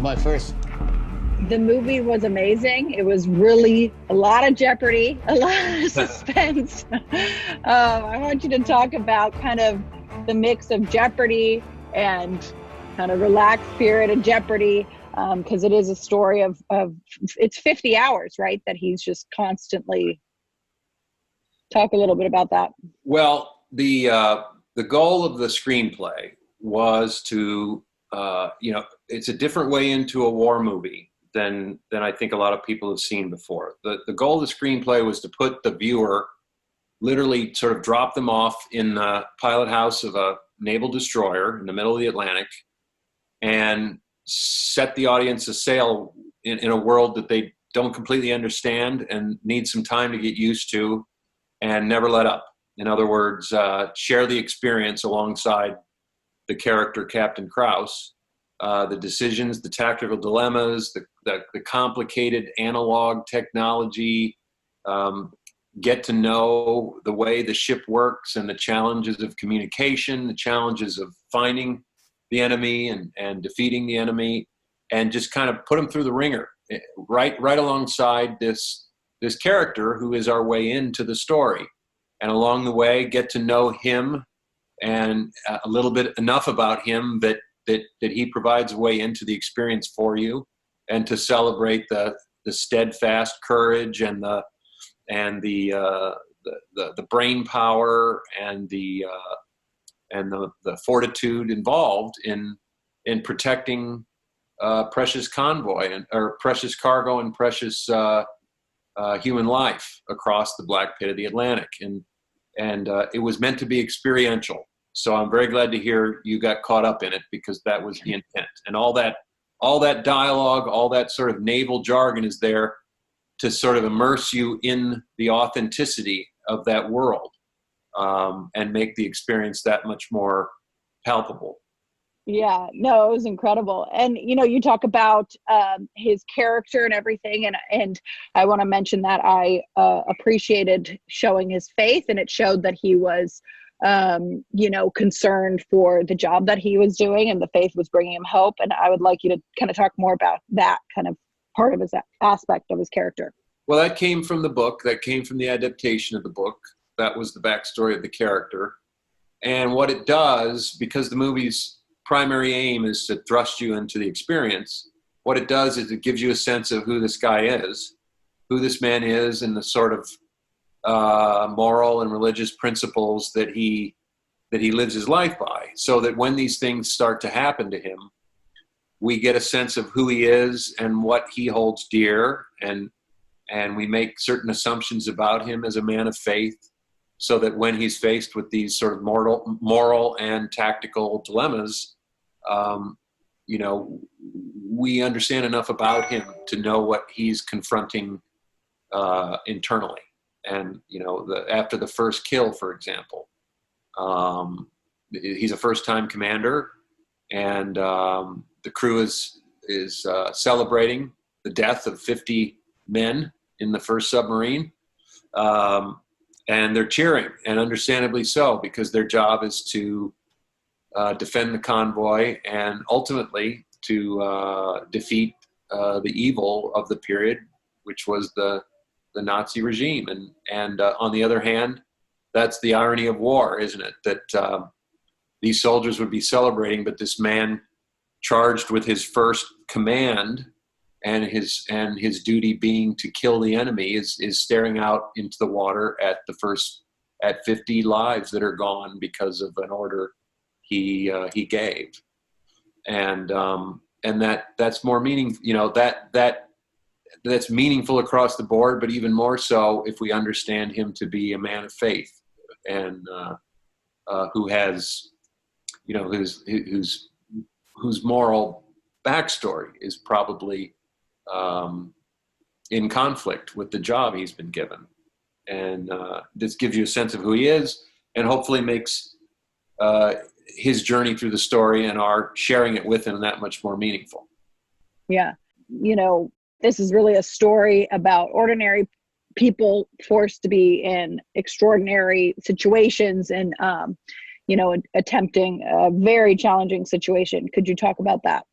my first. The movie was amazing. It was really a lot of jeopardy, a lot of suspense. I want you to talk about kind of the mix of jeopardy and kind of relaxed spirit of jeopardy, because it is a story of it's 50 hours, right? That he's just constantly. Talk a little bit about that. Well, the goal of the screenplay was to, it's a different way into a war movie than I think a lot of people have seen before. The goal of the screenplay was to put the viewer, literally sort of drop them off in the pilot house of a naval destroyer in the middle of the Atlantic and set the audience a sail in a world that they don't completely understand and need some time to get used to and never let up. In other words, share the experience alongside the character Captain Krause. The decisions, the tactical dilemmas, the complicated analog technology, get to know the way the ship works and the challenges of communication, the challenges of finding the enemy and defeating the enemy, and just kind of put them through the ringer, right alongside this character who is our way into the story. And along the way, get to know him and a little bit enough about him that he provides a way into the experience for you, and to celebrate the steadfast courage and the brain power and the fortitude involved in protecting precious convoy or precious cargo and precious human life across the black pit of the Atlantic. And it was meant to be experiential. So I'm very glad to hear you got caught up in it, because that was the intent. And all that dialogue, all that sort of naval jargon is there to sort of immerse you in the authenticity of that world, and make the experience that much more palpable. Yeah, no, it was incredible. And, you talk about his character and everything. And I want to mention that I appreciated showing his faith, and it showed that he was, concerned for the job that he was doing, and the faith was bringing him hope. And I would like you to kind of talk more about that kind of part of his aspect of his character. Well, that came from the book. That came from the adaptation of the book. That was the backstory of the character. And what it does, because the movie's primary aim is to thrust you into the experience, what it does is it gives you a sense of who this guy is, who this man is, and the sort of moral and religious principles that he lives his life by, so that when these things start to happen to him, we get a sense of who he is and what he holds dear, and we make certain assumptions about him as a man of faith, so that when he's faced with these sort of moral and tactical dilemmas, we understand enough about him to know what he's confronting internally. And, after the first kill, for example, he's a first-time commander, and the crew is celebrating the death of 50 men in the first submarine. And they're cheering, and understandably so, because their job is to defend the convoy and ultimately to defeat the evil of the period, which was the Nazi regime. And on the other hand, that's the irony of war, isn't it? That these soldiers would be celebrating, but this man charged with his first command and his duty being to kill the enemy is staring out into the water at 50 lives that are gone because of an order he gave. And that's more meaningful, that's meaningful across the board, but even more so if we understand him to be a man of faith, and who has, whose moral backstory is probably in conflict with the job he's been given. And this gives you a sense of who he is, and hopefully makes his journey through the story and our sharing it with him that much more meaningful. Yeah. This is really a story about ordinary people forced to be in extraordinary situations and, attempting a very challenging situation. Could you talk about that?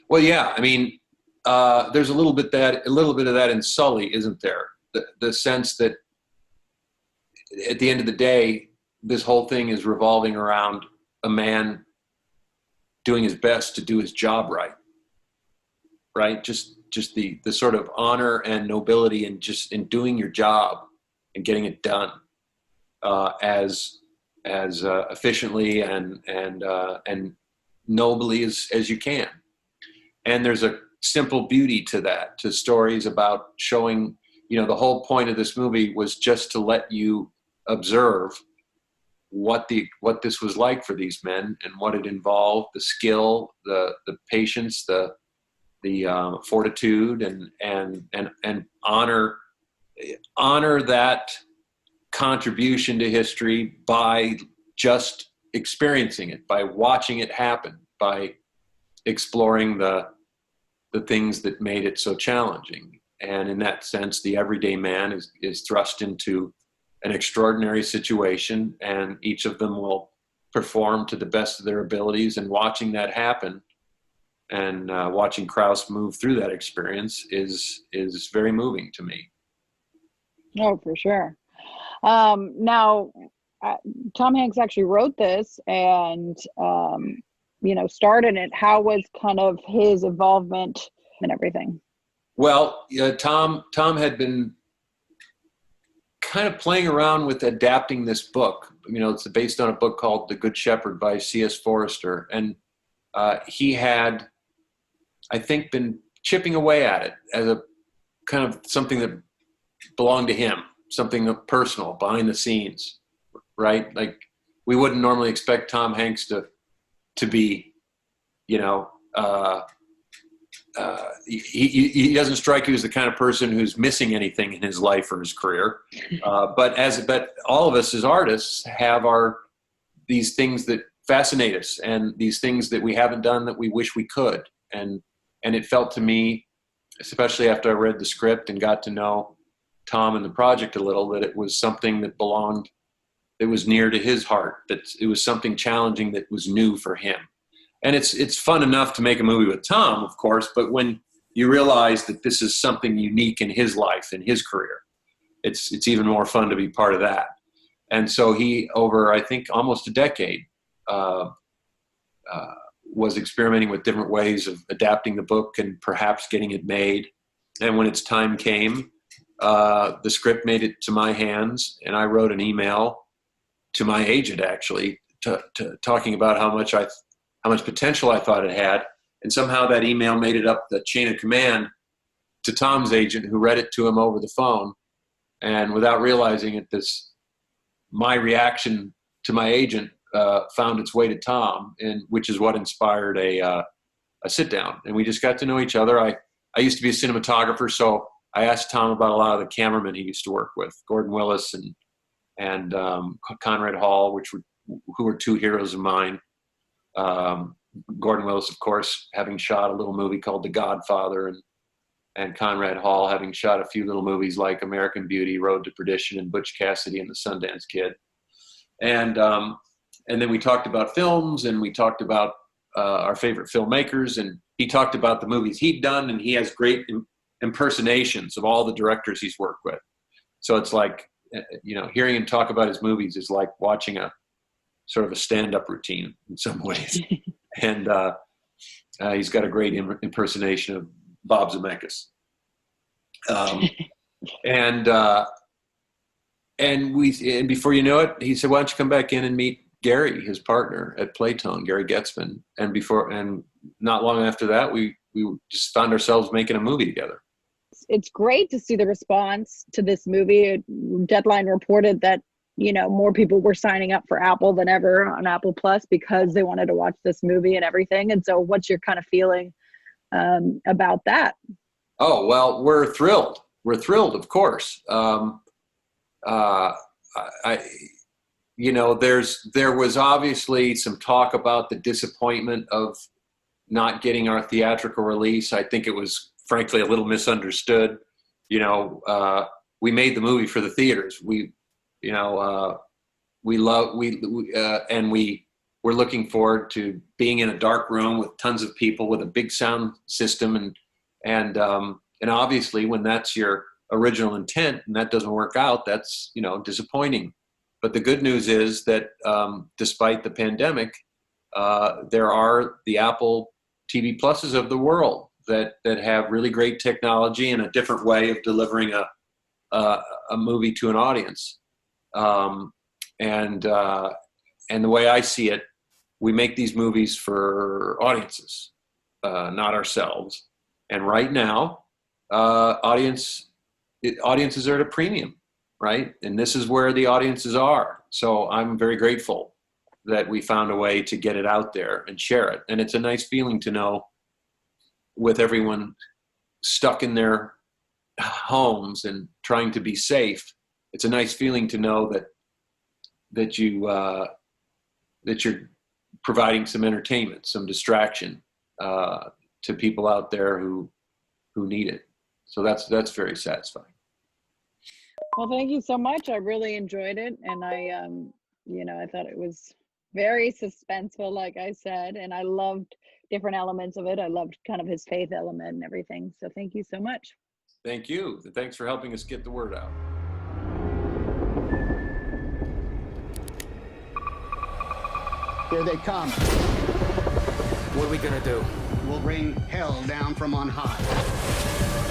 Well, yeah. I mean, there's a little bit of that in Sully, isn't there? The sense that at the end of the day, this whole thing is revolving around a man doing his best to do his job right. Right? Just the sort of honor and nobility and just in doing your job and getting it done as efficiently and nobly as you can. And there's a simple beauty to that, to stories about showing, the whole point of this movie was just to let you observe what this was like for these men and what it involved, the skill, the patience, the fortitude, and honor that contribution to history by just experiencing it, by watching it happen, by exploring the things that made it so challenging. And in that sense, the everyday man is thrust into an extraordinary situation, and each of them will perform to the best of their abilities. And watching that happen and watching Krauss move through that experience is very moving to me. Oh, for sure. Now, Tom Hanks actually wrote this and, starred in it. How was kind of his involvement and everything? Well, Tom had been kind of playing around with adapting this book. It's based on a book called The Good Shepherd by C.S. Forester. And he had, I think, been chipping away at it as a kind of something that belonged to him, something personal, behind the scenes, right? Like, we wouldn't normally expect Tom Hanks to be, he doesn't strike you as the kind of person who's missing anything in his life or his career. But all of us as artists have these things that fascinate us and these things that we haven't done that we wish we could. And it felt to me, especially after I read the script and got to know Tom and the project a little, that it was something that belonged, that was near to his heart, that it was something challenging that was new for him. And it's fun enough to make a movie with Tom, of course, but when you realize that this is something unique in his life, in his career, it's even more fun to be part of that. And so he, over, I think, almost a decade, was experimenting with different ways of adapting the book and perhaps getting it made. And when its time came, the script made it to my hands, and I wrote an email to my agent, actually, to talking about how much potential I thought it had. And somehow that email made it up the chain of command to Tom's agent, who read it to him over the phone. And without realizing it, my reaction to my agent found its way to Tom, and which is what inspired a sit down. And we just got to know each other. I used to be a cinematographer, so I asked Tom about a lot of the cameramen he used to work with, Gordon Willis and Conrad Hall, who were two heroes of mine. Gordon Willis, of course, having shot a little movie called The Godfather, and Conrad Hall having shot a few little movies like American Beauty, Road to Perdition, and Butch Cassidy and the Sundance Kid. And then we talked about films, and we talked about our favorite filmmakers, and he talked about the movies he'd done, and he has great impersonations of all the directors he's worked with. So it's like, hearing him talk about his movies is like watching a sort of a stand-up routine in some ways. And he's got a great impersonation of Bob Zemeckis. And before you know it, he said, "Why don't you come back in and meet Gary, his partner at Playtone, Gary Getzman?" And not long after that, we just found ourselves making a movie together. It's great to see the response to this movie. Deadline reported that more people were signing up for Apple than ever on Apple Plus because they wanted to watch this movie and everything. And so what's your kind of feeling about that? Oh, well, we're thrilled. We're thrilled, of course. There was obviously some talk about the disappointment of not getting our theatrical release. I think it was, frankly, a little misunderstood. We made the movie for the theaters. We we're looking forward to being in a dark room with tons of people with a big sound system, and obviously when that's your original intent and that doesn't work out, that's disappointing. But the good news is that despite the pandemic, there are the Apple TV Pluses of the world that have really great technology and a different way of delivering a movie to an audience. And the way I see it, we make these movies for audiences, not ourselves. And right now, audiences are at a premium, right? And this is where the audiences are. So I'm very grateful that we found a way to get it out there and share it. And it's a nice feeling to know, with everyone stuck in their homes and trying to be safe, it's a nice feeling to know that you're providing some entertainment, some distraction to people out there who need it. So that's very satisfying. Well, thank you so much. I really enjoyed it, and I thought it was very suspenseful, like I said, and I loved different elements of it. I loved kind of his faith element and everything. So thank you so much. Thank you. Thanks for helping us get the word out. Here they come. What are we gonna do? We'll bring hell down from on high.